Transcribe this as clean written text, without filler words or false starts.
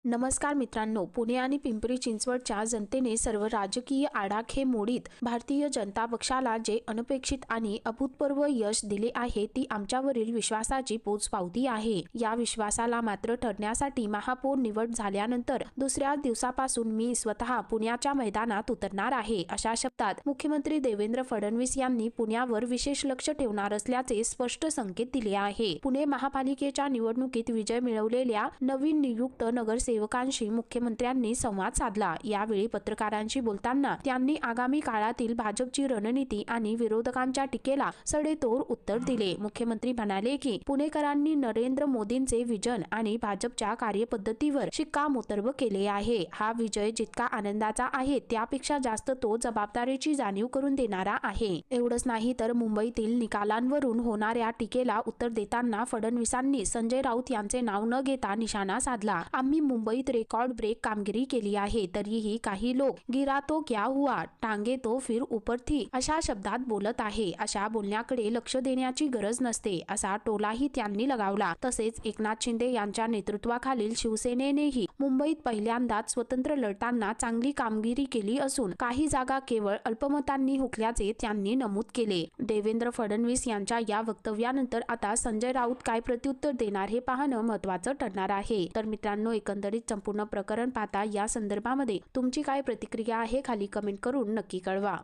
नमस्कार मित्रांनो, पुणे आणि पिंपरी चिंचवडच्या जनतेने सर्व राजकीय आडाखे मोडीत भारतीय जनता पक्षाला जे अनपेक्षित आणि अभूतपूर्व यश दिले आहे ती आमच्यावरील विश्वासाची पोचपावती आहे। या विश्वासाला मात्र ठरण्यासाठी महापौर निवड झाल्यानंतर दुसऱ्या दिवसापासून मी स्वतः पुण्याच्या मैदानात उतरणार आहे, अशा शब्दात मुख्यमंत्री देवेंद्र फडणवीस यांनी पुण्यावर विशेष लक्ष ठेवणार असल्याचे स्पष्ट संकेत दिले आहे। पुणे महापालिकेच्या निवडणुकीत विजय मिळवलेल्या नवीन नियुक्त नगरसेवकांशी मुख्यमंत्र्यांनी संवाद साधला। यावेळी पत्रकारांशी बोलताना त्यांनी आगामी काळातील भाजपची रणनीती आणि विरोधकांच्या टीकेला सडेतोड उत्तर दिले। मुख्यमंत्री म्हणाले की पुणेकरांनी नरेंद्र मोदींचे विजन आणि भाजपच्या कार्यपद्धतीवर शिक्कामोर्तब केले आहे। हा विजय जितका आनंदाचा आहे त्यापेक्षा जास्त तो जबाबदारीची जाणीव करून देणारा आहे। एवढंच नाही तर मुंबईतील निकालांवरून होणाऱ्या टीकेला उत्तर देताना फडणवीसांनी संजय राऊत यांचे नाव न घेता निशाणा साधला। आम्ही मुंबईत रेकॉर्ड ब्रेक कामगिरी केली आहे, तरीही काही लोक गिरा तो क्या हुआ, टांगे तो फिर ऊपर थी अशा शब्दात बोलत आहे। अशा बोलण्याकडे लक्ष देण्याची गरज नसते, असा टोलाही त्यांनी लगावला। तसेच एकनाथ शिंदे यांच्या नेतृत्वाखालील शिवसेनेनेही मुंबईत पहिल्यांदाच स्वतंत्र लढताना चांगली कामगिरी केली असून काही जागा केवळ अल्पमतांनी हुकल्याचे त्यांनी नमूद केले। देवेंद्र फडणवीस यांच्या या वक्तव्यानंतर आता संजय राऊत काय प्रत्युत्तर देणार हे पाहणं महत्त्वाचं ठरणार आहे। तर मित्रांनो, एकंदरीत संपूर्ण प्रकरण पाहता या संदर्भामध्ये तुमची काय प्रतिक्रिया आहे खाली कमेंट करून नक्की कळवा।